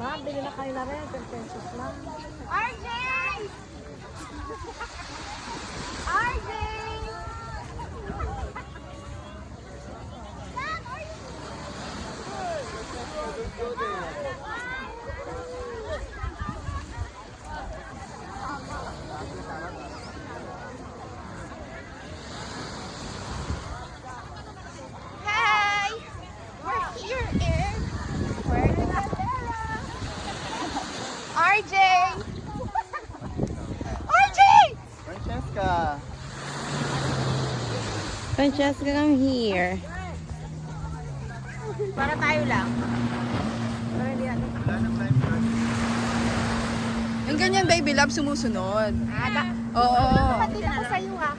Ma'am, bili na kayo na rin. 10 pesos lang. RJ! RJ! Hey! We're here in Puerto Galera. RJ! RJ! Francesca! Francesca, come here. Para tayo lang. Para hindi natin. Wala na lifeguard. Yung ganyan, baby love, sumusunod. Ah, Oo. Kapatid ako sa'yo ha.